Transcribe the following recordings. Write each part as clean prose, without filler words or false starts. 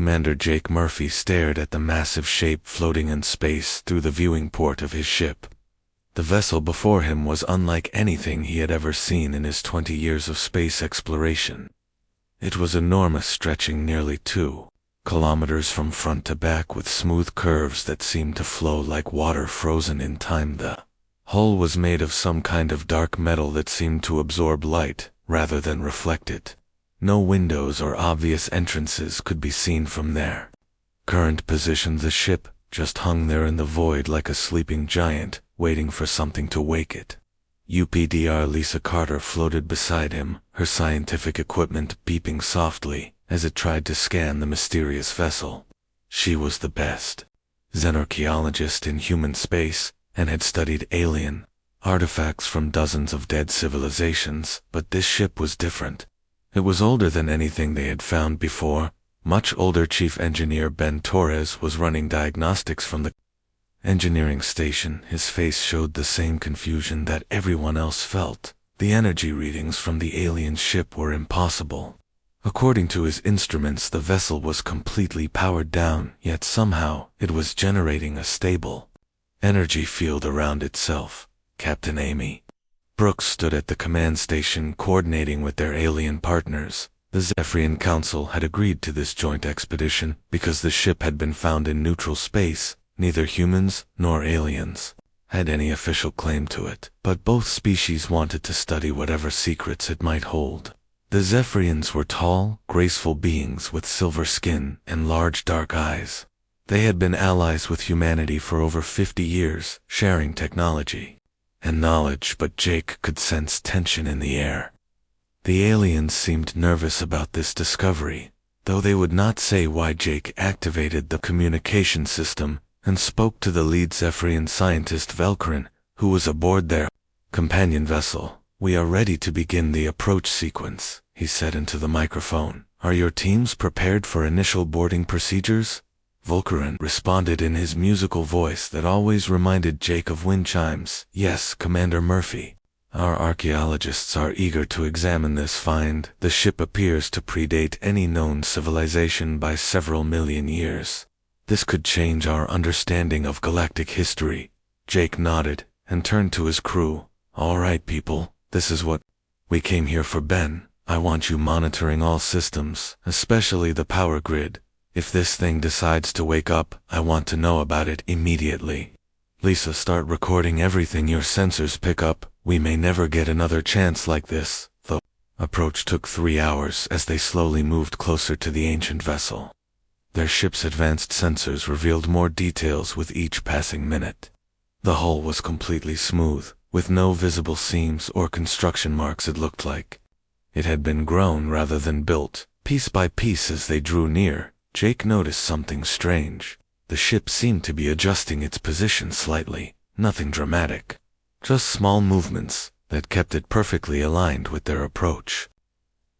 Commander Jake Murphy stared at the massive shape floating in space through the viewing port of his ship. The vessel before him was unlike anything he had ever seen in his 20 years of space exploration. It was enormous, stretching nearly 2 kilometers from front to back with smooth curves that seemed to flow like water frozen in time. The hull was made of some kind of dark metal that seemed to absorb light rather than reflect it. No windows or obvious entrances could be seen from there. Current position: the ship just hung there in the void like a sleeping giant, waiting for something to wake it. UPDR Lisa Carter floated beside him, her scientific equipment beeping softly as it tried to scan the mysterious vessel. She was the best xenorchaeologist in human space and had studied alien artifacts from dozens of dead civilizations, but this ship was different. It was older than anything they had found before. Much older. Chief Engineer Ben Torres was running diagnostics from the engineering station. His face showed the same confusion that everyone else felt. The energy readings from the alien ship were impossible. According to his instruments, the vessel was completely powered down, yet somehow it was generating a stable energy field around itself. Captain Amy Brooks stood at the command station coordinating with their alien partners. The Zephyrian Council had agreed to this joint expedition because the ship had been found in neutral space. Neither humans nor aliens had any official claim to it, but both species wanted to study whatever secrets it might hold. The Zephyrians were tall, graceful beings with silver skin and large dark eyes. They had been allies with humanity for over 50 years, sharing technology and knowledge, but Jake could sense tension in the air. The aliens seemed nervous about this discovery, though they would not say why. Jake activated the communication system and spoke to the lead Zephyrian scientist Velkarin, who was aboard their companion vessel. "We are ready to begin the approach sequence," he said into the microphone. "Are your teams prepared for initial boarding procedures?" Velkarin responded in his musical voice that always reminded Jake of wind chimes. "Yes, Commander Murphy. Our archaeologists are eager to examine this find. The ship appears to predate any known civilization by several million years. This could change our understanding of galactic history." Jake nodded and turned to his crew. "All right, people, this is what we came here for. Ben, I want you monitoring all systems, especially the power grid. If this thing decides to wake up, I want to know about it immediately. Lisa, start recording everything your sensors pick up. We may never get another chance like this." The approach took 3 hours as they slowly moved closer to the ancient vessel. Their ship's advanced sensors revealed more details with each passing minute. The hull was completely smooth, with no visible seams or construction marks. It looked like it had been grown rather than built. Piece by piece, as they drew near, Jake noticed something strange. The ship seemed to be adjusting its position slightly, nothing dramatic, just small movements that kept it perfectly aligned with their approach.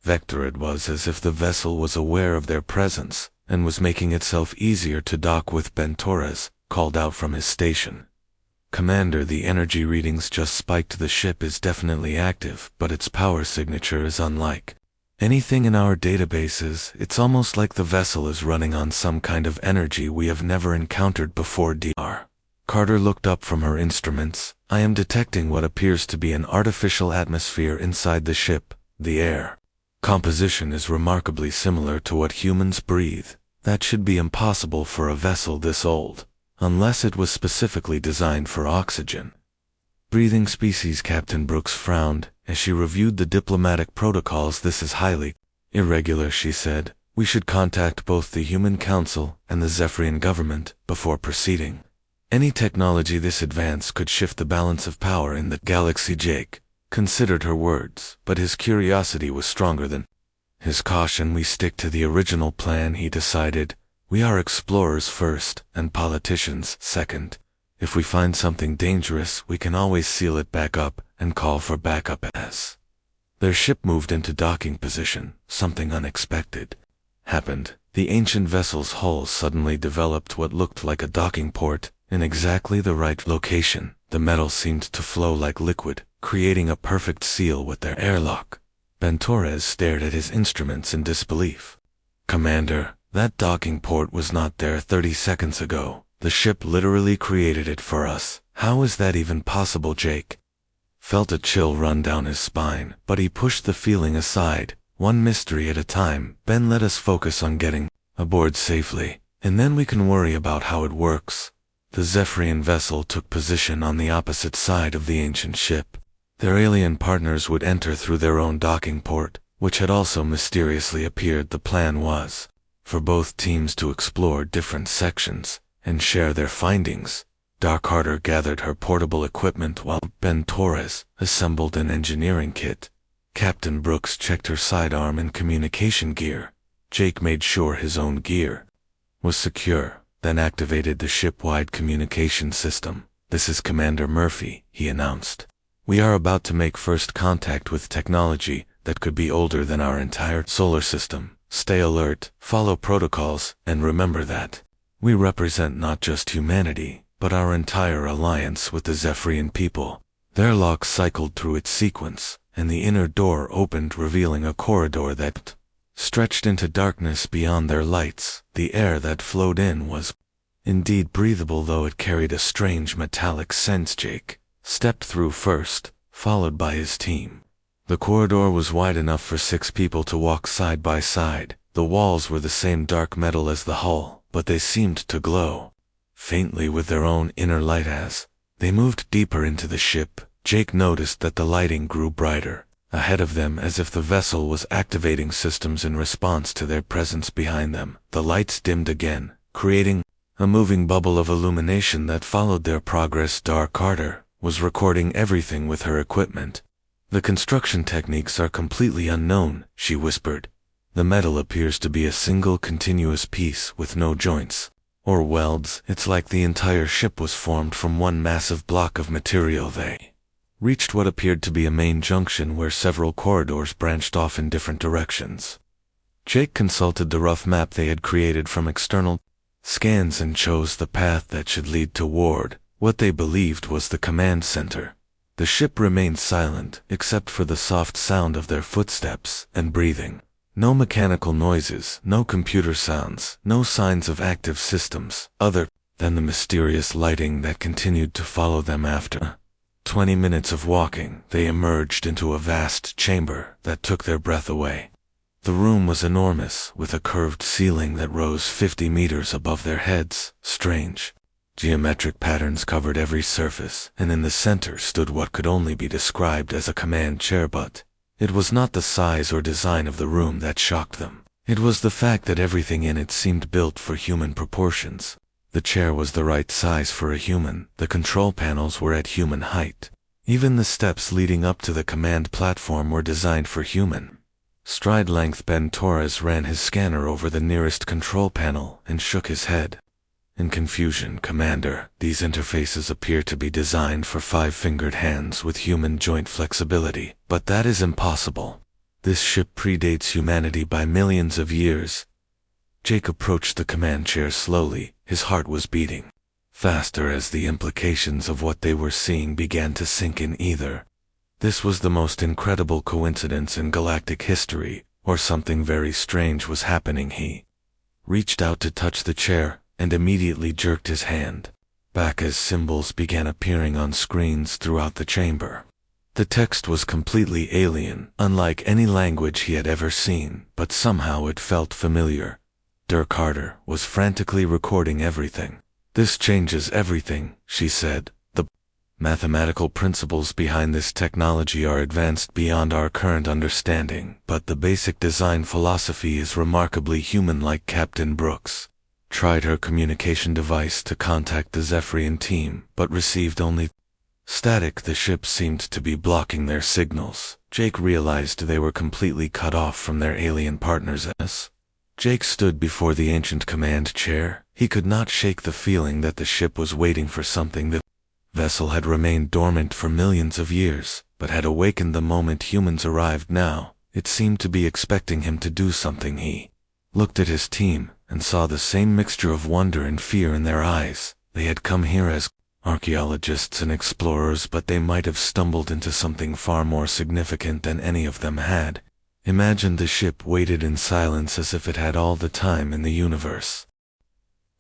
Vector, it was as if the vessel was aware of their presence and was making itself easier to dock with. Ben Torres called out from his station. "Commander, the energy readings just spiked. The ship is definitely active, but its power signature is unlike anything in our databases. It's almost like the vessel is running on some kind of energy we have never encountered before." Dr. Carter looked up from her instruments. "I am detecting what appears to be an artificial atmosphere inside the ship. The air composition is remarkably similar to what humans breathe. That should be impossible for a vessel this old, unless it was specifically designed for oxygen breathing species." Captain Brooks frowned as she reviewed the diplomatic protocols. "This is highly irregular," she said. "We should contact both the Human Council and the Zephyrian government before proceeding. Any technology this advanced could shift the balance of power in the galaxy." Jake considered her words, but his curiosity was stronger than his caution. "We stick to the original plan," he decided. "We are explorers first and politicians second. If we find something dangerous, we can always seal it back up and call for backup." As their ship moved into docking position, something unexpected happened. The ancient vessel's hull suddenly developed what looked like a docking port in exactly the right location. The metal seemed to flow like liquid, creating a perfect seal with their airlock. Ben Torres stared at his instruments in disbelief. "Commander, That docking port was not there 30 seconds ago. The ship literally created it for us. How is that even possible? Jake felt a chill run down his spine, but he pushed the feeling aside. One mystery at a time. Ben, let us focus on getting aboard safely, and then we can worry about how it works. The Zephyrian vessel took position on the opposite side of the ancient ship. Their alien partners would enter through their own docking port, which had also mysteriously appeared. The plan was for both teams to explore different sections and share their findings. Dark Carter gathered her portable equipment while Ben Torres assembled an engineering kit. Captain Brooks checked her sidearm and communication gear. Jake made sure his own gear was secure, then activated the ship-wide communication system. "This is Commander Murphy," he announced. "We are about to make first contact with technology that could be older than our entire solar system. Stay alert, follow protocols, and remember that we represent not just humanity, but our entire alliance with the Zephyrian people." Their lock cycled through its sequence, and the inner door opened, revealing a corridor that stretched into darkness beyond their lights. The air that flowed in was indeed breathable, though it carried a strange metallic scent. Jake stepped through first, followed by his team. The corridor was wide enough for 6 people to walk side by side. The walls were the same dark metal as the hull, but they seemed to glow faintly with their own inner light. As they moved deeper into the ship, Jake noticed that the lighting grew brighter ahead of them, as if the vessel was activating systems in response to their presence behind them. The lights dimmed again, creating a moving bubble of illumination that followed their progress. Dark Carter was recording everything with her equipment. "The construction techniques are completely unknown," she whispered. "The metal appears to be a single continuous piece with no joints or welds. It's like the entire ship was formed from one massive block of material." They reached what appeared to be a main junction where several corridors branched off in different directions. Jake consulted the rough map they had created from external scans and chose the path that should lead toward what they believed was the command center. The ship remained silent, except for the soft sound of their footsteps and breathing. No mechanical noises, no computer sounds, no signs of active systems, other than the mysterious lighting that continued to follow them. After 20 minutes of walking, they emerged into a vast chamber that took their breath away. The room was enormous, with a curved ceiling that rose 50 meters above their heads. Strange geometric patterns covered every surface, and in the center stood what could only be described as a command chair. But it was not the size or design of the room that shocked them. It was the fact that everything in it seemed built for human proportions. The chair was the right size for a human. The control panels were at human height. Even the steps leading up to the command platform were designed for human stride length. Ben Torres ran his scanner over the nearest control panel and shook his head in confusion. "Commander, these interfaces appear to be designed for 5-fingered hands with human joint flexibility, but that is impossible. This ship predates humanity by millions of years." Jake approached the command chair slowly. His heart was beating faster as the implications of what they were seeing began to sink in. Either this was the most incredible coincidence in galactic history, or something very strange was happening. He reached out to touch the chair, and immediately jerked his hand back as symbols began appearing on screens throughout the chamber. The text was completely alien, unlike any language he had ever seen, but somehow it felt familiar. Dark Carter was frantically recording everything. "This changes everything," she said. "The mathematical principles behind this technology are advanced beyond our current understanding, but the basic design philosophy is remarkably human-like." Captain Brooks tried her communication device to contact the Zephyrian team, but received only static. The ship seemed to be blocking their signals. Jake realized they were completely cut off from their alien partners. As Jake stood before the ancient command chair, he could not shake the feeling that the ship was waiting for something. The vessel had remained dormant for millions of years, but had awakened the moment humans arrived. Now, it seemed to be expecting him to do something. He looked at his team and saw the same mixture of wonder and fear in their eyes. They had come here as archaeologists and explorers, but they might have stumbled into something far more significant than any of them had Imagine the ship waited in silence as if it had all the time in the universe.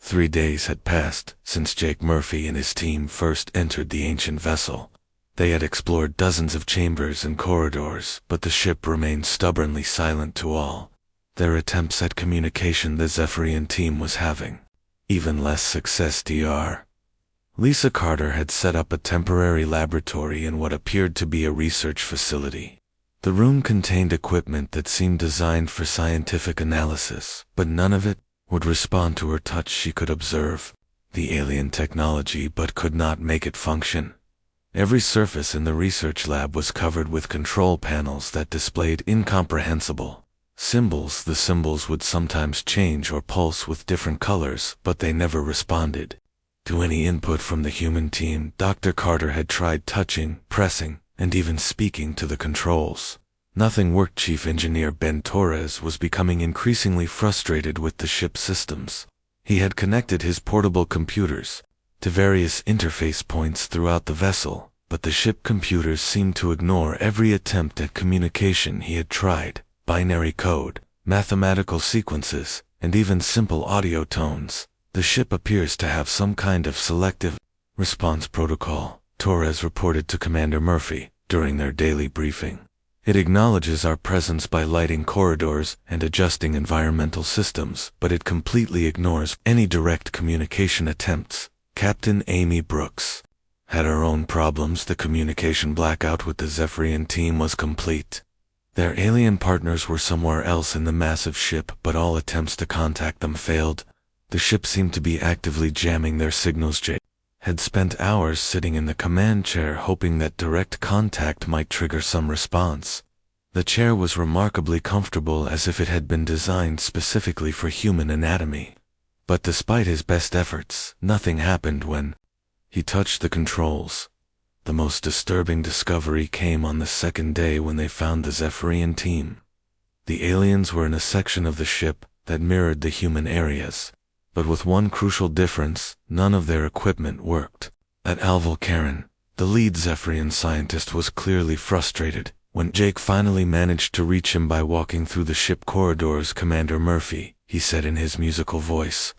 3 days had passed since Jake Murphy and his team first entered the ancient vessel. They had explored dozens of chambers and corridors, but the ship remained stubbornly silent to all their attempts at communication. The Zephyrian team was having even less success. Dr. Lisa Carter had set up a temporary laboratory in what appeared to be a research facility. The room contained equipment that seemed designed for scientific analysis, but none of it would respond to her touch. She could observe the alien technology but could not make it function. Every surface in the research lab was covered with control panels that displayed incomprehensible symbols. The symbols would sometimes change or pulse with different colors, but they never responded to any input from the human team. Dr. Carter had tried touching, pressing, and even speaking to the controls. Nothing worked. Chief Engineer Ben Torres was becoming increasingly frustrated with the ship's systems. He had connected his portable computers to various interface points throughout the vessel, but the ship computers seemed to ignore every attempt at communication he had tried. Binary code, mathematical sequences, and even simple audio tones. The ship appears to have some kind of selective response protocol, Torres reported to Commander Murphy during their daily briefing. It acknowledges our presence by lighting corridors and adjusting environmental systems, but it completely ignores any direct communication attempts. Captain Amy Brooks had her own problems. The communication blackout with the Zephyrian team was complete. Their alien partners were somewhere else in the massive ship, but all attempts to contact them failed. The ship seemed to be actively jamming their signals. Jake had spent hours sitting in the command chair hoping that direct contact might trigger some response. The chair was remarkably comfortable, as if it had been designed specifically for human anatomy. But despite his best efforts, nothing happened when he touched the controls. The most disturbing discovery came on the second day when they found the Zephyrian team. The aliens were in a section of the ship that mirrored the human areas, but with one crucial difference: none of their equipment worked. At Alval, the lead Zephyrian scientist was clearly frustrated when Jake finally managed to reach him by walking through the ship corridors. "Commander Murphy," he said in his musical voice,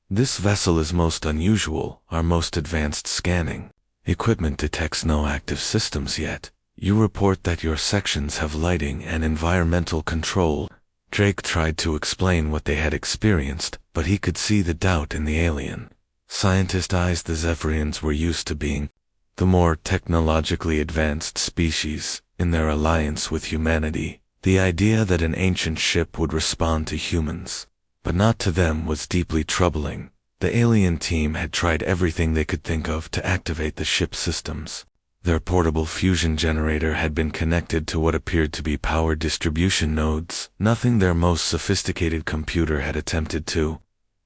"this vessel is most unusual. Our most advanced scanning equipment detects no active systems yet. You report that your sections have lighting and environmental control." Drake tried to explain what they had experienced, but he could see the doubt in the alien scientist's eyes. The Zephyrians were used to being the more technologically advanced species in their alliance with humanity. The idea that an ancient ship would respond to humans, but not to them, was deeply troubling. The alien team had tried everything they could think of to activate the ship's systems. Their portable fusion generator had been connected to what appeared to be power distribution nodes. Nothing their most sophisticated computer had attempted to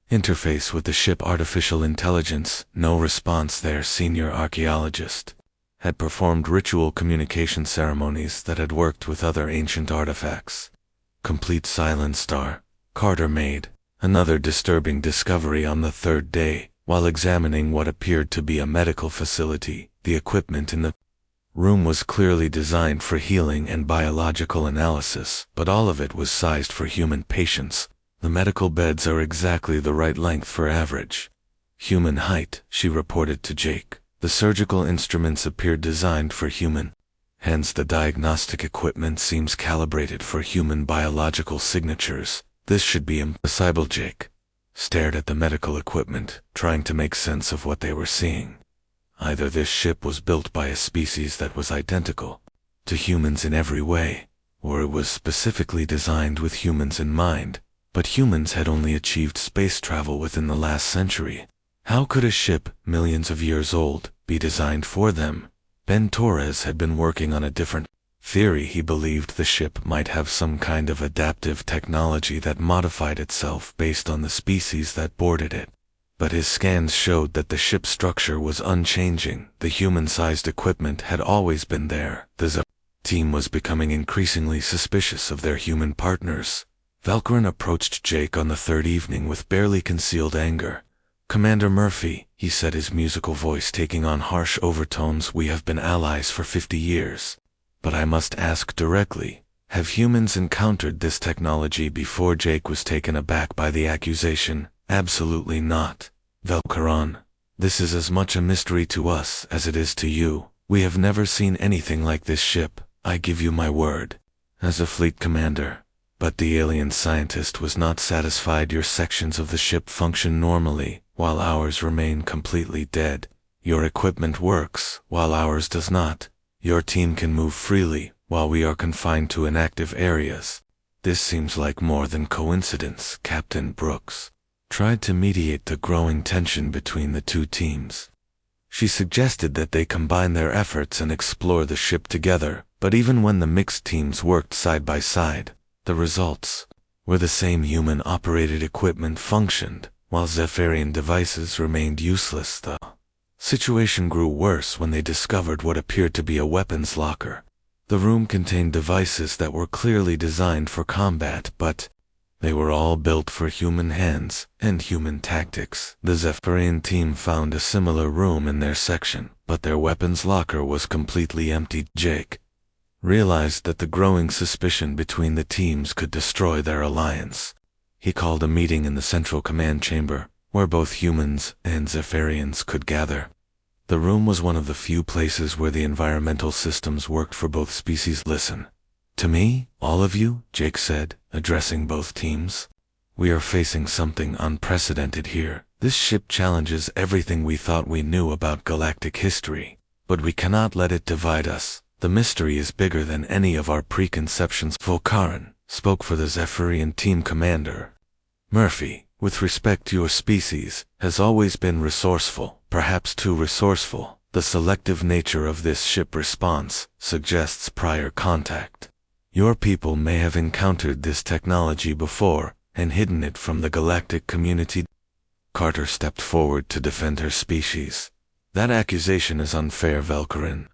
interface with the ship. Artificial intelligence, no response. Their senior archaeologist had performed ritual communication ceremonies that had worked with other ancient artifacts. Complete silence. Star Carter made another disturbing discovery on the third day. While examining what appeared to be a medical facility, the equipment in the room was clearly designed for healing and biological analysis, but all of it was sized for human patients. "The medical beds are exactly the right length for average human height," she reported to Jake. "The surgical instruments appear designed for human hands. The diagnostic equipment seems calibrated for human biological signatures. This should be impossible." Jake stared at the medical equipment, trying to make sense of what they were seeing. Either this ship was built by a species that was identical to humans in every way, or it was specifically designed with humans in mind. But humans had only achieved space travel within the last century. How could a ship, millions of years old, be designed for them? Ben Torres had been working on a different theory. He believed the ship might have some kind of adaptive technology that modified itself based on the species that boarded it. But his scans showed that the ship's structure was unchanging. The human-sized equipment had always been there. The team was becoming increasingly suspicious of their human partners. Valkyrin approached Jake on the third evening with barely concealed anger. "Commander Murphy," he said, his musical voice taking on harsh overtones, "we have been allies for 50 years. But I must ask directly, Have humans encountered this technology before? Jake was taken aback by the accusation. Absolutely not, Velkaron. This is as much a mystery to us as it is to you. We have never seen anything like this ship, I give you my word, as a fleet commander. But the alien scientist was not satisfied. Your sections of the ship function normally, while ours remain completely dead. Your equipment works, while ours does not. Your team can move freely, while we are confined to inactive areas. This seems like more than coincidence. Captain Brooks tried to mediate the growing tension between the two teams. She suggested that they combine their efforts and explore the ship together, but even when the mixed teams worked side by side, the results were the same. Human-operated equipment functioned, while Zephyrian devices remained useless. The situation grew worse when they discovered what appeared to be a weapons locker. The room contained devices that were clearly designed for combat, but they were all built for human hands and human tactics. The Zephyrian team found a similar room in their section, but their weapons locker was completely empty. Jake realized that the growing suspicion between the teams could destroy their alliance. He called a meeting in the central command chamber, where both humans and Zephyrians could gather. The room was one of the few places where the environmental systems worked for both species. Listen to me, all of you, Jake said, addressing both teams. We are facing something unprecedented here. This ship challenges everything we thought we knew about galactic history, but we cannot let it divide us. The mystery is bigger than any of our preconceptions. Volkaran spoke for the Zephyrian team commander. Murphy, with respect to your species, has always been resourceful, perhaps too resourceful. The selective nature of this ship response suggests prior contact. Your people may have encountered this technology before and hidden it from the galactic community. Carter stepped forward to defend her species. That accusation is unfair, Velkarin.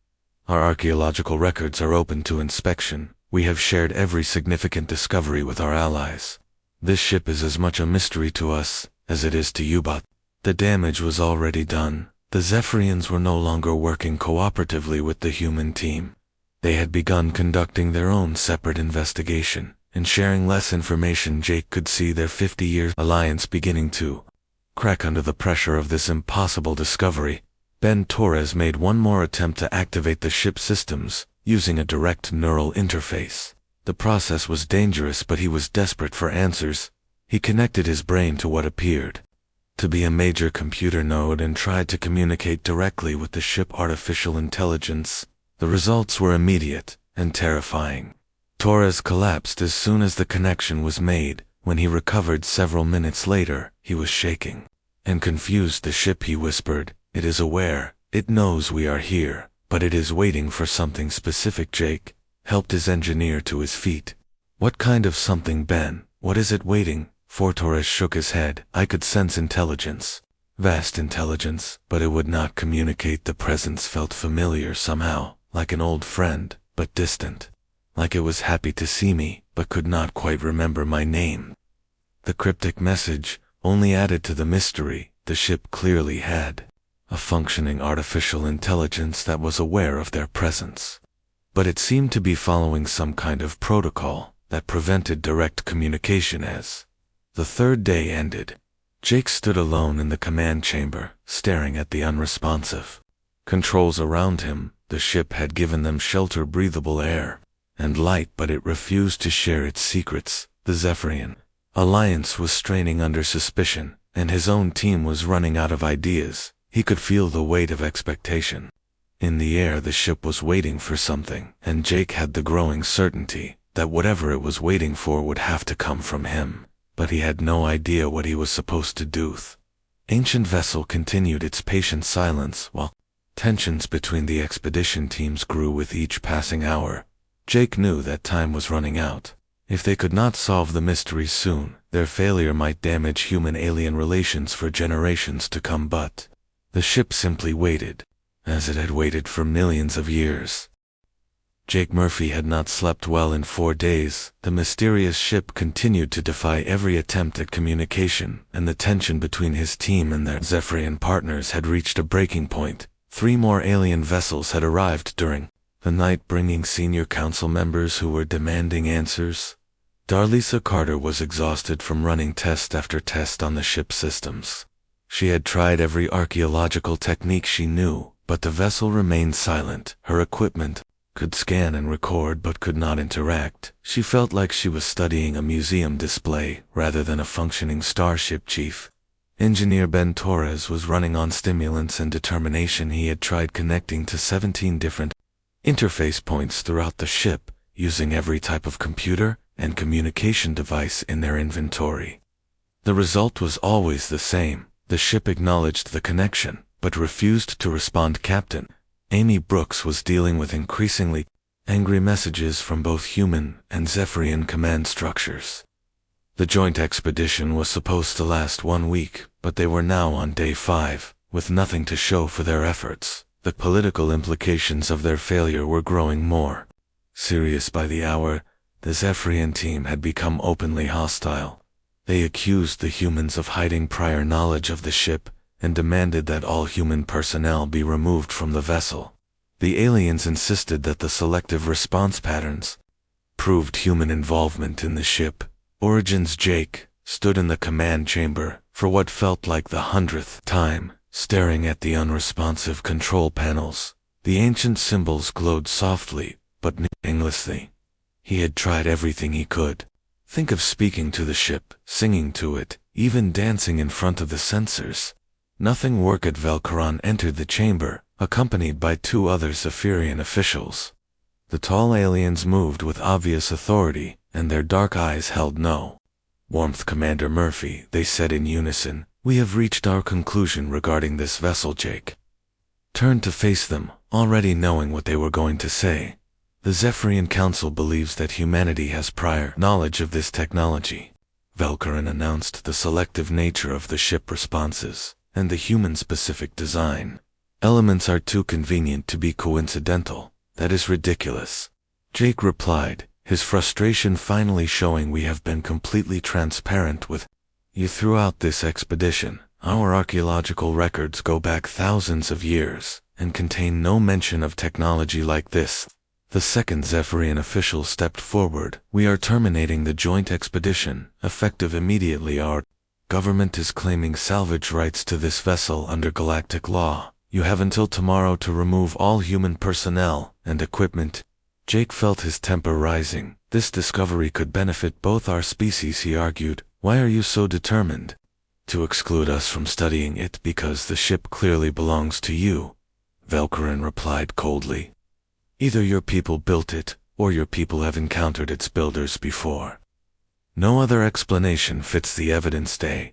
Our archaeological records are open to inspection. We have shared every significant discovery with our allies. This ship is as much a mystery to us as it is to you, but the damage was already done. The Zephyrians were no longer working cooperatively with the human team. They had begun conducting their own separate investigation and sharing less information. Jake could see their 50-year alliance beginning to crack under the pressure of this impossible discovery. Ben Torres made one more attempt to activate the ship systems, using a direct neural interface. The process was dangerous, but he was desperate for answers. He connected his brain to what appeared to be a major computer node and tried to communicate directly with the ship artificial intelligence. The results were immediate and terrifying. Torres collapsed as soon as the connection was made. When he recovered several minutes later, he was shaking and confused. The ship, he whispered, it is aware, it knows we are here, but it is waiting for something specific. Jake helped his engineer to his feet. What kind of something, Ben? What is it waiting for? Torres shook his head. I could sense intelligence, vast intelligence, but it would not communicate. The presence felt familiar somehow, like an old friend, but distant. Like it was happy to see me, but could not quite remember my name. The cryptic message only added to the mystery. The ship clearly had a functioning artificial intelligence that was aware of their presence. But it seemed to be following some kind of protocol that prevented direct communication. As the third day ended, Jake stood alone in the command chamber, staring at the unresponsive controls around him. The ship had given them shelter, breathable air, and light, but it refused to share its secrets. The Zephyrian alliance was straining under suspicion, and his own team was running out of ideas. He could feel the weight of expectation in the air. The ship was waiting for something, and Jake had the growing certainty that whatever it was waiting for would have to come from him. But he had no idea what he was supposed to do. The ancient vessel continued its patient silence while tensions between the expedition teams grew with each passing hour. Jake knew that time was running out. If they could not solve the mystery soon, their failure might damage human-alien relations for generations to come. But the ship simply waited, as it had waited for millions of years. Jake Murphy had not slept well in 4 days. The mysterious ship continued to defy every attempt at communication, and the tension between his team and their Zephyrian partners had reached a breaking point. 3 more alien vessels had arrived during the night bringing senior council members who were demanding answers. Darlisa Carter was exhausted from running test after test on the ship's systems. She had tried every archaeological technique she knew, but the vessel remained silent. Her equipment could scan and record but could not interact. She felt like she was studying a museum display rather than a functioning starship. Chief Engineer Ben Torres was running on stimulants and determination. He had tried connecting to 17 different interface points throughout the ship, using every type of computer and communication device in their inventory. The result was always the same. The ship acknowledged the connection, but refused to respond. Captain Amy Brooks was dealing with increasingly angry messages from both human and Zephyrian command structures. The joint expedition was supposed to last 1 week, but they were now on day 5, with nothing to show for their efforts. The political implications of their failure were growing more serious by the hour. The Zephyrian team had become openly hostile. They accused the humans of hiding prior knowledge of the ship and demanded that all human personnel be removed from the vessel. The aliens insisted that the selective response patterns proved human involvement in the ship. Origins Jake stood in the command chamber for what felt like the 100th time, staring at the unresponsive control panels. The ancient symbols glowed softly, but meaninglessly. He had tried everything he could. Think of speaking to the ship, singing to it, even dancing in front of the sensors. Nothing worked. Velkaran entered the chamber, accompanied by 2 other Zephyrian officials. The tall aliens moved with obvious authority, and their dark eyes held no warmth. Commander Murphy, they said in unison, we have reached our conclusion regarding this vessel. Jake turned to face them, already knowing what they were going to say. The Zephyrian Council believes that humanity has prior knowledge of this technology. Velkaran announced the selective nature of the ship responses, and the human-specific design. Elements are too convenient to be coincidental. That is ridiculous. Jake replied, his frustration finally showing. We have been completely transparent with you throughout this expedition. Our archaeological records go back thousands of years, and contain no mention of technology like this. The second Zephyrian official stepped forward. We are terminating the joint expedition, effective immediately. Our government is claiming salvage rights to this vessel under galactic law. You have until tomorrow to remove all human personnel and equipment. Jake felt his temper rising. This discovery could benefit both our species, he argued. Why are you so determined to exclude us from studying it? Because the ship clearly belongs to you, Velkaran replied coldly. Either your people built it, or your people have encountered its builders before. No other explanation fits the evidence. Day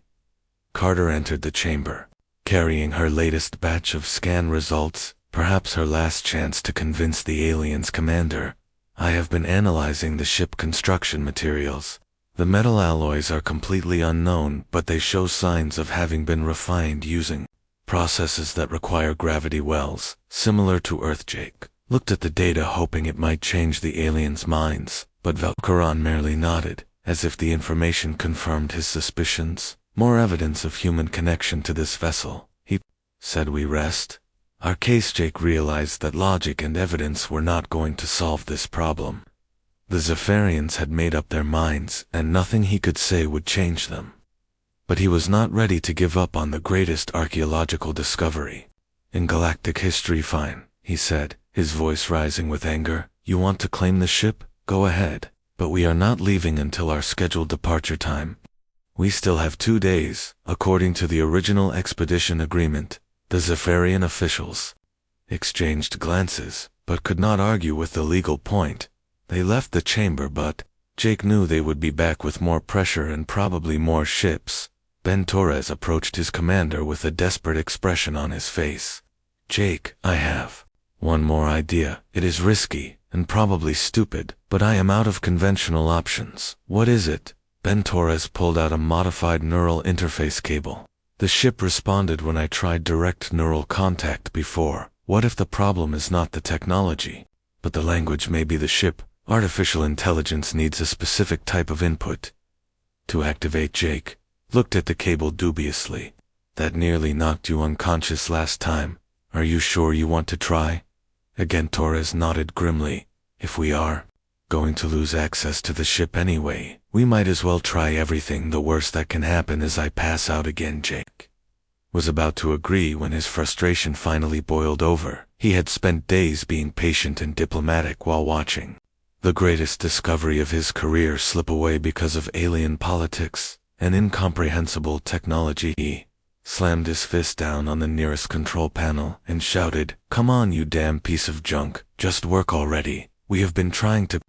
Carter entered the chamber, carrying her latest batch of scan results, perhaps her last chance to convince the aliens' commander. I have been analyzing the ship construction materials. The metal alloys are completely unknown, but they show signs of having been refined using processes that require gravity wells, similar to Earth. Jake looked at the data, hoping it might change the aliens' minds, but Velkaran merely nodded, as if the information confirmed his suspicions. More evidence of human connection to this vessel, he said. We rest our case. Jake realized that logic and evidence were not going to solve this problem. The Zephyrians had made up their minds, and nothing he could say would change them. But he was not ready to give up on the greatest archaeological discovery in galactic history. Fine, he said, his voice rising with anger. You want to claim the ship? Go ahead. But we are not leaving until our scheduled departure time. We still have 2 days, according to the original expedition agreement. The Zephyrian officials exchanged glances, but could not argue with the legal point. They left the chamber, but Jake knew they would be back with more pressure and probably more ships. Ben Torres approached his commander with a desperate expression on his face. Jake, I have one more idea. It is risky, and probably stupid, but I am out of conventional options. What is it? Ben Torres pulled out a modified neural interface cable. The ship responded when I tried direct neural contact before. What if the problem is not the technology, but the language? Maybe the ship. Artificial intelligence needs a specific type of input to activate. Jake looked at the cable dubiously. That nearly knocked you unconscious last time. Are you sure you want to try? Again Torres nodded grimly. If we are going to lose access to the ship anyway, we might as well try everything. The worst that can happen is I pass out again. Jake was about to agree when his frustration finally boiled over. He had spent days being patient and diplomatic while watching the greatest discovery of his career slip away because of alien politics and incomprehensible technology. He slammed his fist down on the nearest control panel and shouted, "Come on, you damn piece of junk, just work already. We have been trying to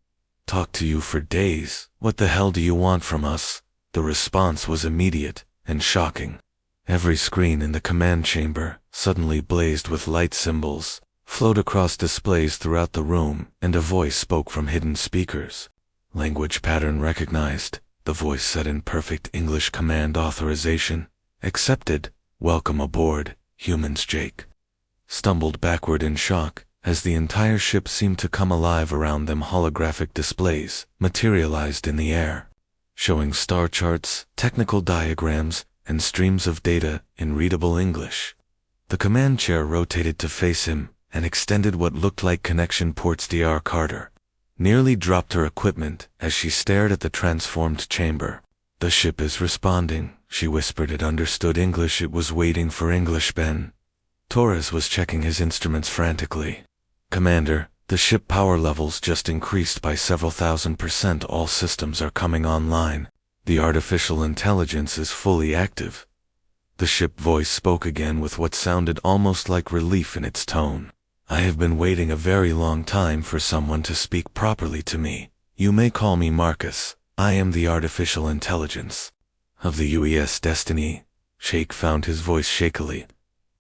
talk to you for days. What the hell do you want from us?" The response was immediate and shocking. Every screen in the command chamber suddenly blazed with light symbols, flowed across displays throughout the room, and a voice spoke from hidden speakers. Language pattern recognized. The voice said in perfect English, "Command authorization accepted. Welcome aboard, humans." Jake stumbled backward in shock as the entire ship seemed to come alive around them. Holographic displays materialized in the air, showing star charts, technical diagrams, and streams of data in readable English. The command chair rotated to face him and extended what looked like connection ports. Dr. Carter nearly dropped her equipment as she stared at the transformed chamber. "The ship is responding," she whispered. It understood English. It was waiting for English. Ben Torres was checking his instruments frantically. "Commander, the ship power levels just increased by several thousand%. All systems are coming online. The artificial intelligence is fully active." The ship voice spoke again with what sounded almost like relief in its tone. "I have been waiting a very long time for someone to speak properly to me. You may call me Marcus. I am the artificial intelligence of the UES Destiny." Jake found his voice shakily.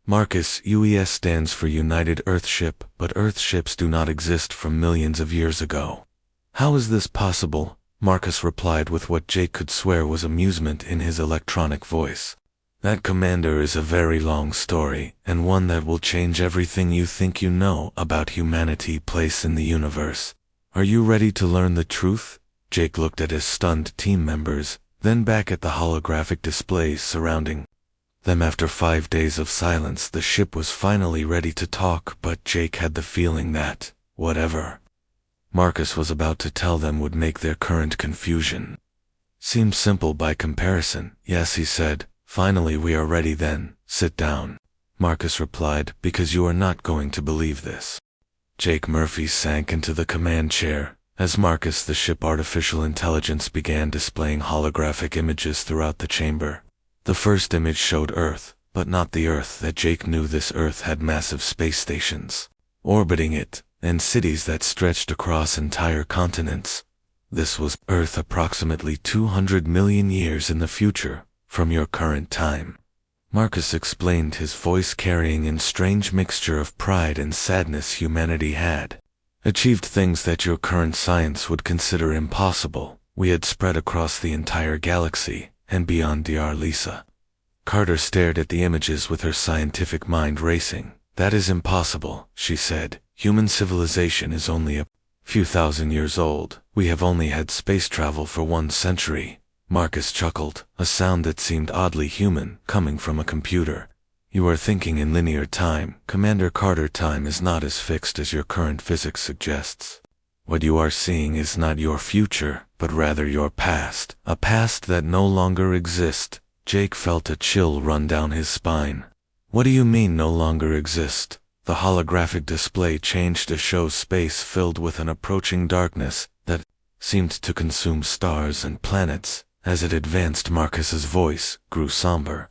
"Marcus, UES stands for United Earthship, but Earthships do not exist from millions of years ago." "How is this possible?" Marcus replied with what Jake could swear was amusement in his electronic voice. "That, Commander, is a very long story, and one that will change everything you think you know about humanity, place in the universe. Are you ready to learn the truth?" Jake looked at his stunned team members, then back at the holographic displays surrounding them. After 5 days of silence, the ship was finally ready to talk, but Jake had the feeling that whatever Marcus was about to tell them would make their current confusion seem simple by comparison. "Yes," he said. "Finally we are ready then. Sit down." Marcus replied, "Because you are not going to believe this." Jake Murphy sank into the command chair as Marcus, the ship artificial intelligence, began displaying holographic images throughout the chamber. The first image showed Earth, but not the Earth that Jake knew. This Earth had massive space stations orbiting it, and cities that stretched across entire continents. This was Earth approximately 200 million years in the future from your current time. Marcus explained, his voice carrying in strange mixture of pride and sadness. "Humanity had achieved things that your current science would consider impossible. We had spread across the entire galaxy and beyond." Dr. Lisa Carter stared at the images with her scientific mind racing. "That is impossible," she said. "Human civilization is only a few thousand years old. We have only had space travel for 1 century. Marcus chuckled, a sound that seemed oddly human, coming from a computer. "You are thinking in linear time, Commander Carter. Time is not as fixed as your current physics suggests. What you are seeing is not your future, but rather your past, a past that no longer exists." Jake felt a chill run down his spine. "What do you mean, no longer exist?" The holographic display changed to show space filled with an approaching darkness that seemed to consume stars and planets. As it advanced, Marcus's voice grew somber.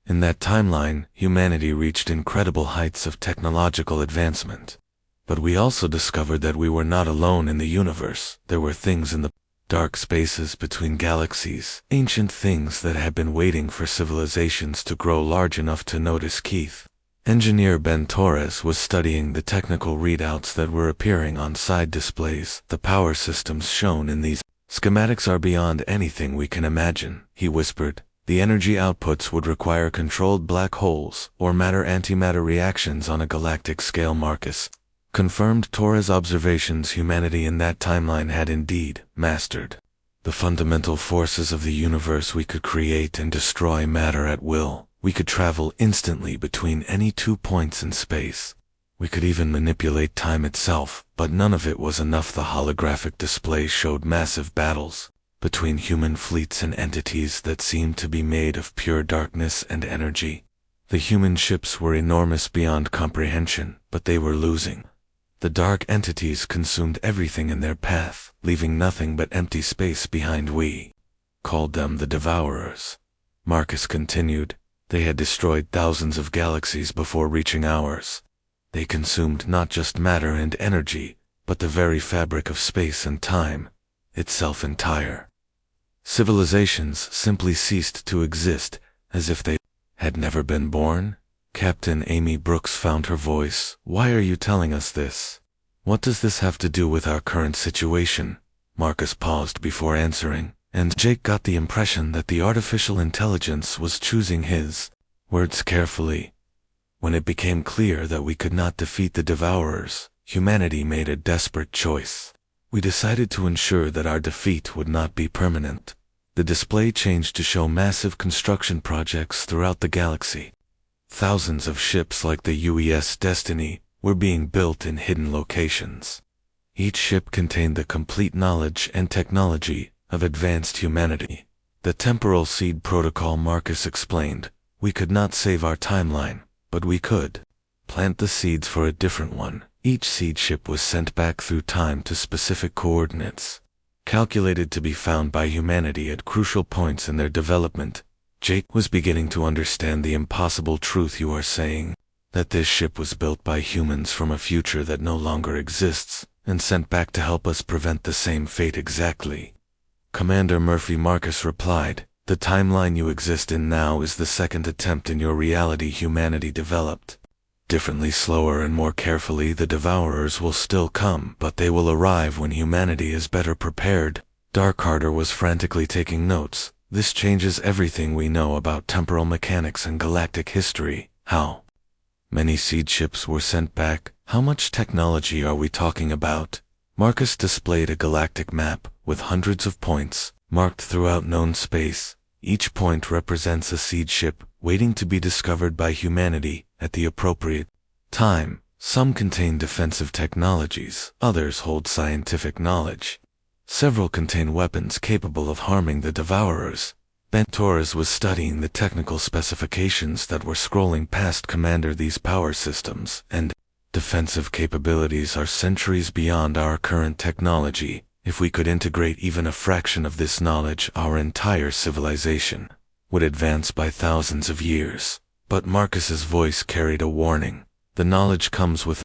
"In that timeline, humanity reached incredible heights of technological advancement. But we also discovered that we were not alone in the universe. There were things in the dark spaces between galaxies, ancient things that had been waiting for civilizations to grow large enough to notice." Keith, engineer Ben Torres, was studying the technical readouts that were appearing on side displays. "The power systems shown in these schematics are beyond anything we can imagine," he whispered. "The energy outputs would require controlled black holes or matter-antimatter reactions on a galactic scale." Marcus confirmed Torres' observations. Humanity in that timeline had indeed mastered the fundamental forces of the universe. We could create and destroy matter at will. We could travel instantly between any 2 points in space. We could even manipulate time itself, but none of it was enough. The holographic display showed massive battles between human fleets and entities that seemed to be made of pure darkness and energy. The human ships were enormous beyond comprehension, but they were losing. The dark entities consumed everything in their path, leaving nothing but empty space behind. We called them the Devourers. Marcus continued. They had destroyed thousands of galaxies before reaching ours. They consumed not just matter and energy, but the very fabric of space and time, itself entire. Civilizations simply ceased to exist, as if they had never been born. Captain Amy Brooks found her voice. Why are you telling us this? What does this have to do with our current situation? Marcus paused before answering, and Jake got the impression that the artificial intelligence was choosing his words carefully. When it became clear that we could not defeat the Devourers, humanity made a desperate choice. We decided to ensure that our defeat would not be permanent. The display changed to show massive construction projects throughout the galaxy. Thousands of ships like the UES Destiny were being built in hidden locations. Each ship contained the complete knowledge and technology of advanced humanity. The temporal seed protocol, Marcus explained. We could not save our timeline, but we could plant the seeds for a different one. Each seed ship was sent back through time to specific coordinates, calculated to be found by humanity at crucial points in their development. Jake was beginning to understand the impossible truth you are saying, that this ship was built by humans from a future that no longer exists, and sent back to help us prevent the same fate exactly. Commander Murphy, Marcus replied. The timeline you exist in now is the second attempt in your reality humanity developed. Differently, slower and more carefully. The Devourers will still come, but they will arrive when humanity is better prepared. Darkharder was frantically taking notes. This changes everything we know about temporal mechanics and galactic history. How many seed ships were sent back? How much technology are we talking about? Marcus displayed a galactic map with hundreds of points marked throughout known space. Each point represents a seed ship waiting to be discovered by humanity at the appropriate time. Some contain defensive technologies, others hold scientific knowledge. Several contain weapons capable of harming the Devourers. Ben Torres was studying the technical specifications that were scrolling past Commander. These power systems and defensive capabilities are centuries beyond our current technology. If we could integrate even a fraction of this knowledge, our entire civilization would advance by thousands of years. But Marcus's voice carried a warning. The knowledge comes with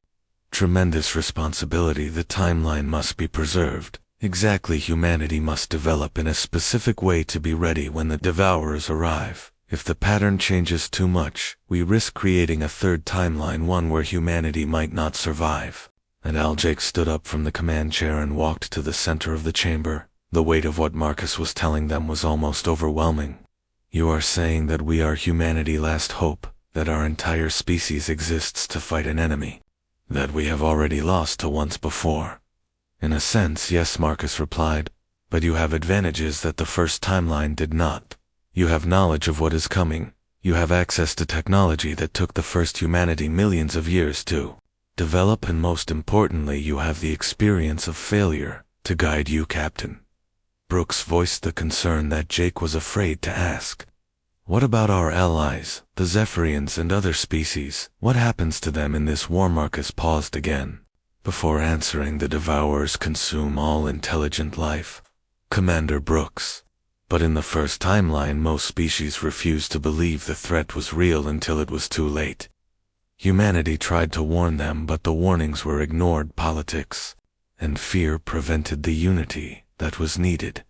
tremendous responsibility. The timeline must be preserved. Exactly, humanity must develop in a specific way to be ready when the Devourers arrive. If the pattern changes too much, we risk creating a third timeline, one where humanity might not survive. And Jake stood up from the command chair and walked to the center of the chamber. The weight of what Marcus was telling them was almost overwhelming. You are saying that we are humanity's last hope, that our entire species exists to fight an enemy that we have already lost to once before. In a sense, yes, Marcus replied, but you have advantages that the first timeline did not. You have knowledge of what is coming. You have access to technology that took the first humanity millions of years to develop, and most importantly, you have the experience of failure to guide you, Captain. Brooks voiced the concern that Jake was afraid to ask. What about our allies, the Zephyrians and other species? What happens to them in this war? Marcus paused again. Before answering, the Devourers consume all intelligent life, Commander Brooks. But in the first timeline, most species refused to believe the threat was real until it was too late. Humanity tried to warn them, but the warnings were ignored. Politics and fear prevented the unity that was needed.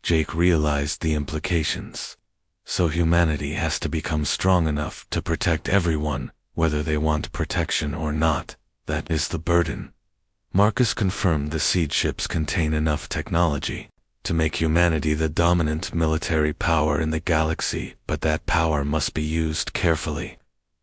Jake realized the implications. So humanity has to become strong enough to protect everyone, whether they want protection or not. That is the burden. Marcus confirmed the seed ships contain enough technology to make humanity the dominant military power in the galaxy, but that power must be used carefully.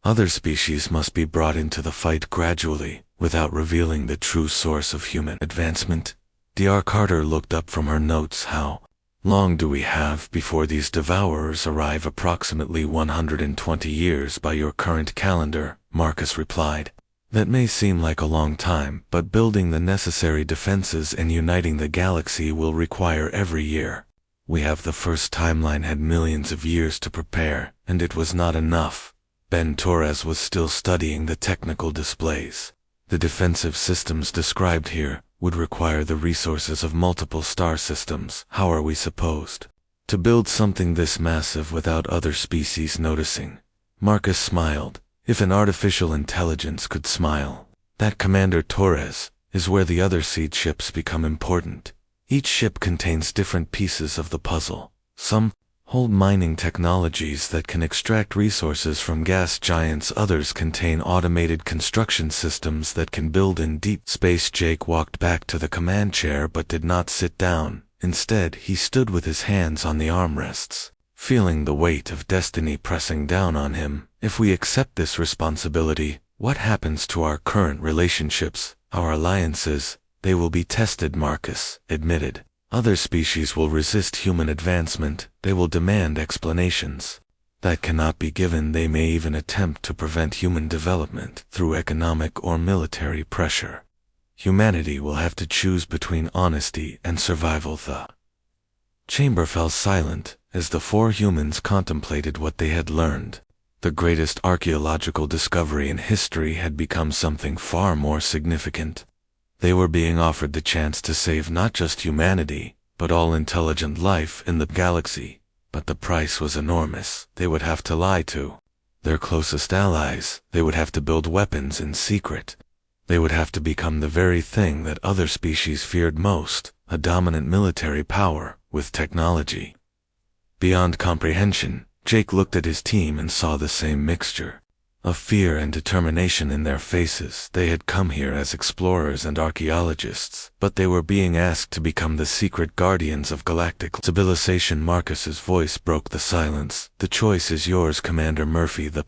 Other species must be brought into the fight gradually, without revealing the true source of human advancement. Dr. Carter looked up from her notes. How long do we have before these Devourers arrive? Approximately 120 years by your current calendar, Marcus replied. That may seem like a long time, but building the necessary defenses and uniting the galaxy will require every year. We have the first timeline had millions of years to prepare, and it was not enough. Ben Torres was still studying the technical displays. The defensive systems described here would require the resources of multiple star systems. How are we supposed to build something this massive without other species noticing? Marcus smiled. If an artificial intelligence could smile, that, Commander Torres, is where the other seed ships become important. Each ship contains different pieces of the puzzle. Some hold mining technologies that can extract resources from gas giants. Others contain automated construction systems that can build in deep space. Jake walked back to the command chair but did not sit down. Instead, he stood with his hands on the armrests, feeling the weight of destiny pressing down on him. If we accept this responsibility, what happens to our current relationships, our alliances? They will be tested, Marcus admitted. Other species will resist human advancement. They will demand explanations that cannot be given. They may even attempt to prevent human development through economic or military pressure. Humanity will have to choose between honesty and survival. The chamber fell silent as the four humans contemplated what they had learned. The greatest archaeological discovery in history had become something far more significant. They were being offered the chance to save not just humanity, but all intelligent life in the galaxy. But the price was enormous. They would have to lie to their closest allies. They would have to build weapons in secret. They would have to become the very thing that other species feared most, a dominant military power with technology beyond comprehension. Jake looked at his team and saw the same mixture of fear and determination in their faces. They had come here as explorers and archaeologists, but they were being asked to become the secret guardians of galactic civilization. Marcus's voice broke the silence. The choice is yours, Commander Murphy. The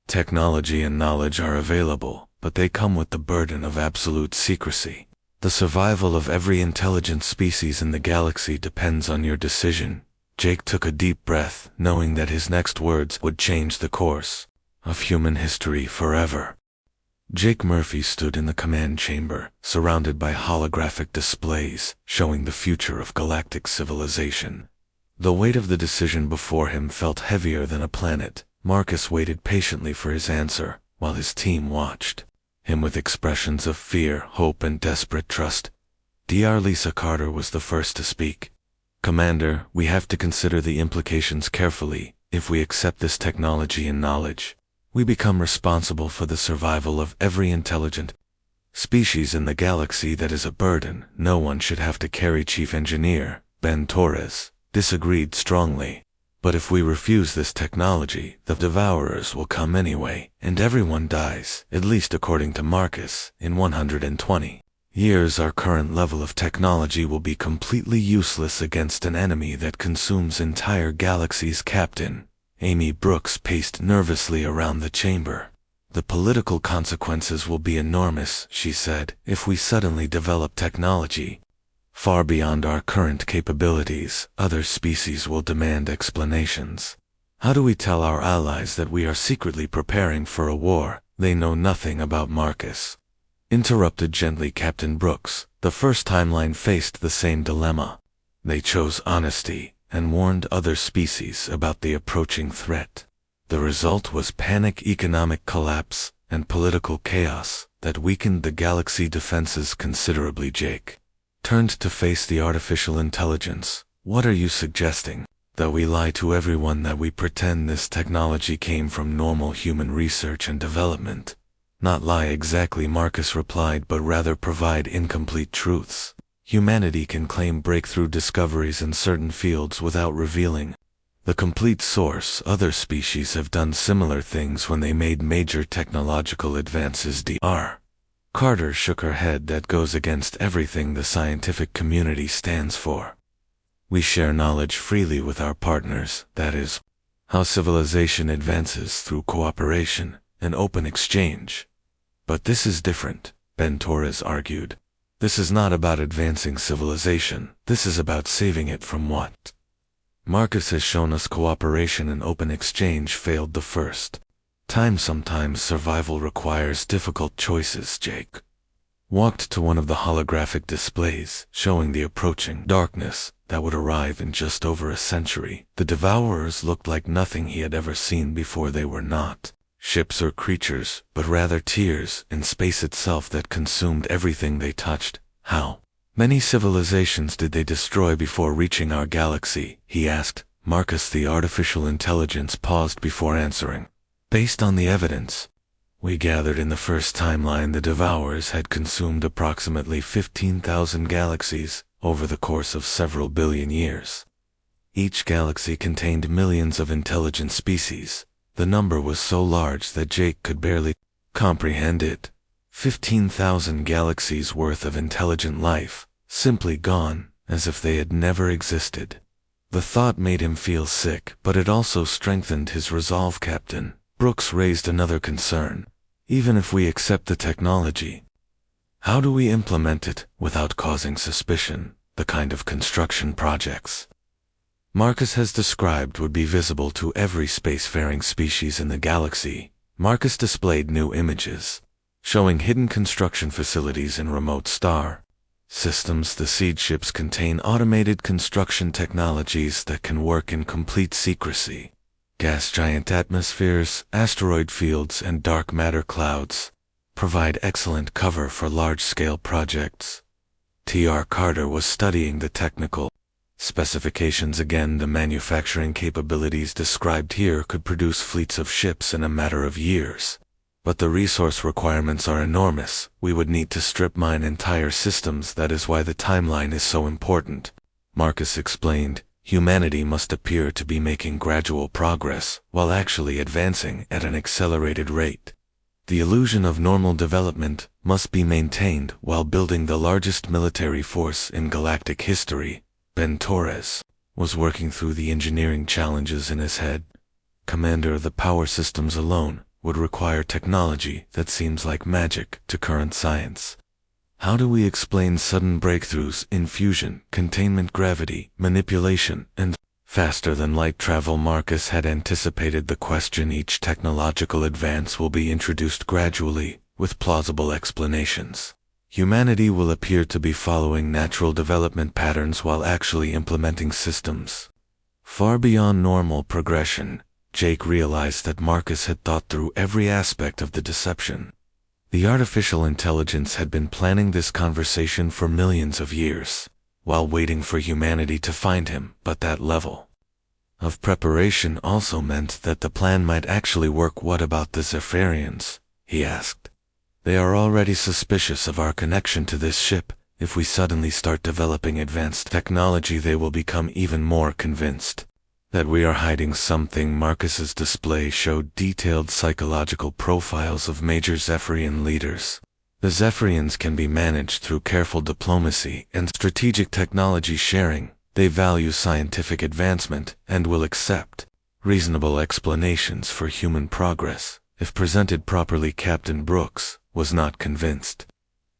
technology and knowledge are available, but they come with the burden of absolute secrecy. The survival of every intelligent species in the galaxy depends on your decision. Jake took a deep breath, knowing that his next words would change the course of human history forever. Jake Murphy stood in the command chamber, surrounded by holographic displays showing the future of galactic civilization. The weight of the decision before him felt heavier than a planet. Marcus waited patiently for his answer, while his team watched him with expressions of fear, hope, and desperate trust. Dr. Lisa Carter was the first to speak. Commander, we have to consider the implications carefully. If we accept this technology and knowledge, we become responsible for the survival of every intelligent species in the galaxy. That is a burden no one should have to carry. Chief Engineer Ben Torres disagreed strongly. But if we refuse this technology, the devourers will come anyway, and everyone dies, at least according to Marcus, in 120 years. Our current level of technology will be completely useless against an enemy that consumes entire galaxies. Captain Amy Brooks paced nervously around the chamber. The political consequences will be enormous, she said, if we suddenly develop technology far beyond our current capabilities. Other species will demand explanations. How do we tell our allies that we are secretly preparing for a war? They know nothing about Marcus. Interrupted gently Captain Brooks. The first timeline faced the same dilemma. They chose honesty and warned other species about the approaching threat. The result was panic, economic collapse, and political chaos that weakened the galaxy defenses considerably. Jake turned to face the artificial intelligence. What are you suggesting? That we lie to everyone, that we pretend this technology came from normal human research and development? Not lie exactly, Marcus replied, but rather provide incomplete truths. Humanity can claim breakthrough discoveries in certain fields without revealing the complete source. Other species have done similar things when they made major technological advances. Dr. Carter shook her head. That goes against everything the scientific community stands for. We share knowledge freely with our partners. That is how civilization advances, through cooperation and open exchange. But this is different, Ben Torres argued. This is not about advancing civilization. This is about saving it from what Marcus has shown us. Cooperation and open exchange failed the first Sometimes survival requires difficult choices, Jake walked to one of the holographic displays, showing the approaching darkness that would arrive in just over a century. The Devourers looked like nothing he had ever seen before. They were not ships or creatures, but rather tears in space itself that consumed everything they touched. How many civilizations did they destroy before reaching our galaxy? He asked. Marcus, the artificial intelligence, paused before answering. Based on the evidence we gathered in the first timeline, the Devourers had consumed approximately 15,000 galaxies over the course of several billion years. Each galaxy contained millions of intelligent species. The number was so large that Jake could barely comprehend it. 15,000 galaxies worth of intelligent life, simply gone, as if they had never existed. The thought made him feel sick, but it also strengthened his resolve. Captain Brooks raised another concern. Even if we accept the technology, how do we implement it without causing suspicion? The kind of construction projects Marcus has described would be visible to every spacefaring species in the galaxy. Marcus displayed new images, showing hidden construction facilities in remote star systems. The seed ships contain automated construction technologies that can work in complete secrecy. Gas giant atmospheres, asteroid fields, and dark matter clouds provide excellent cover for large-scale projects. T.R. Carter was studying the technical specifications again. The manufacturing capabilities described here could produce fleets of ships in a matter of years. But the resource requirements are enormous. We would need to strip mine entire systems. That is why the timeline is so important. Marcus explained. Humanity must appear to be making gradual progress, while actually advancing at an accelerated rate. The illusion of normal development must be maintained while building the largest military force in galactic history. Ben Torres was working through the engineering challenges in his head. Commander of the power systems alone would require technology that seems like magic to current science. How do we explain sudden breakthroughs in fusion, containment, gravity, manipulation, and faster-than-light travel? Marcus had anticipated the question. Each technological advance will be introduced gradually, with plausible explanations. Humanity will appear to be following natural development patterns while actually implementing systems far beyond normal progression. Jake realized that Marcus had thought through every aspect of the deception. The artificial intelligence had been planning this conversation for millions of years, while waiting for humanity to find him. But that level of preparation also meant that the plan might actually work. What about the Zephyrians? He asked. They are already suspicious of our connection to this ship. If we suddenly start developing advanced technology, they will become even more convinced that we are hiding something. Marcus's display showed detailed psychological profiles of major Zephyrian leaders. The Zephyrians can be managed through careful diplomacy and strategic technology sharing. They value scientific advancement and will accept reasonable explanations for human progress if presented properly. Captain Brooks was not convinced.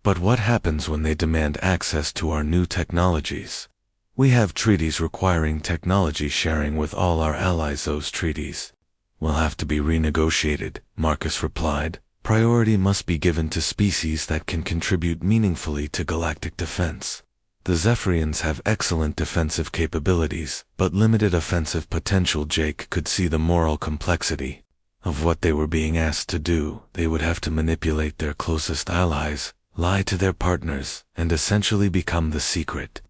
But what happens when they demand access to our new technologies? We have treaties requiring technology sharing with all our allies. Those treaties will have to be renegotiated, Marcus replied. Priority must be given to species that can contribute meaningfully to galactic defense. The Zephyrians have excellent defensive capabilities, but limited offensive potential. Jake could see the moral complexity of what they were being asked to do. They would have to manipulate their closest allies, lie to their partners, and essentially become the secret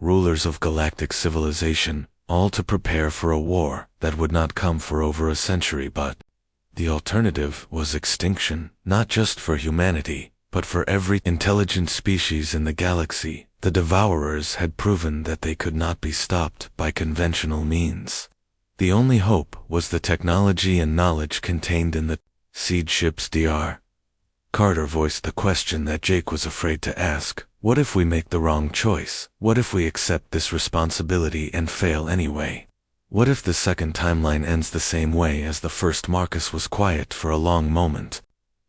rulers of galactic civilization, all to prepare for a war that would not come for over a century. But the alternative was extinction, not just for humanity, but for every intelligent species in the galaxy. The Devourers had proven that they could not be stopped by conventional means. The only hope was the technology and knowledge contained in the seed ships. Dr. Carter voiced the question that Jake was afraid to ask. What if we make the wrong choice? What if we accept this responsibility and fail anyway? What if the second timeline ends the same way as the first? Marcus was quiet for a long moment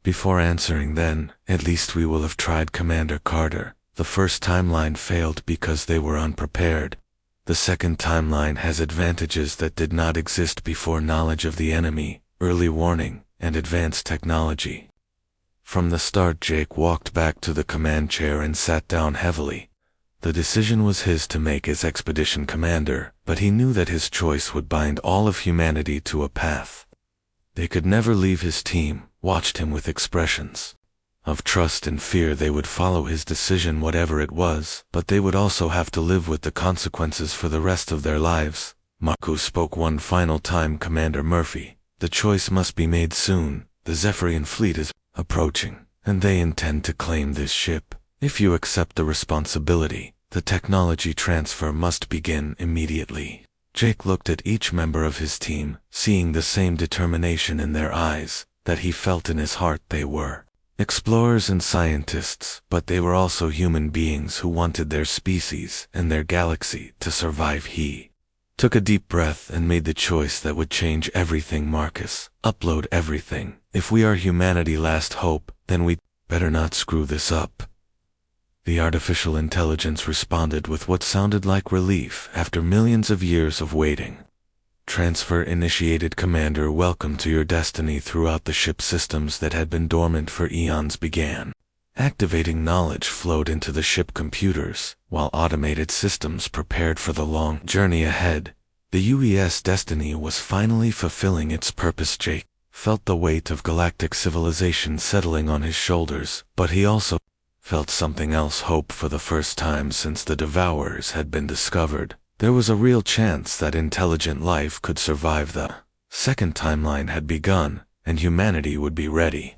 before answering. Then, at least we will have tried. Commander Carter, the first timeline failed because they were unprepared. The second timeline has advantages that did not exist before: knowledge of the enemy, early warning, and advanced technology. From the start, Jake walked back to the command chair and sat down heavily. The decision was his to make as expedition commander, but he knew that his choice would bind all of humanity to a path. They could never leave his team, watched him with expressions of trust and fear. They would follow his decision whatever it was, but they would also have to live with the consequences for the rest of their lives. Marco spoke one final time. Commander Murphy, the choice must be made soon. The Zephyrian fleet is approaching, and they intend to claim this ship. If you accept the responsibility, the technology transfer must begin immediately. Jake looked at each member of his team, seeing the same determination in their eyes that he felt in his heart. They were explorers and scientists, but they were also human beings who wanted their species and their galaxy to survive. He took a deep breath and made the choice that would change everything. Marcus, upload everything. If we are humanity's last hope, then we better not screw this up. The artificial intelligence responded with what sounded like relief after millions of years of waiting. Transfer initiated. Commander, welcome to your destiny. Throughout the ship, systems that had been dormant for eons began activating. Knowledge flowed into the ship computers, while automated systems prepared for the long journey ahead. The UES destiny was finally fulfilling its purpose. Jake felt the weight of galactic civilization settling on his shoulders, but he also felt something else: hope. For the first time since the Devourers had been discovered, there was a real chance that intelligent life could survive. The second timeline had begun, and humanity would be ready.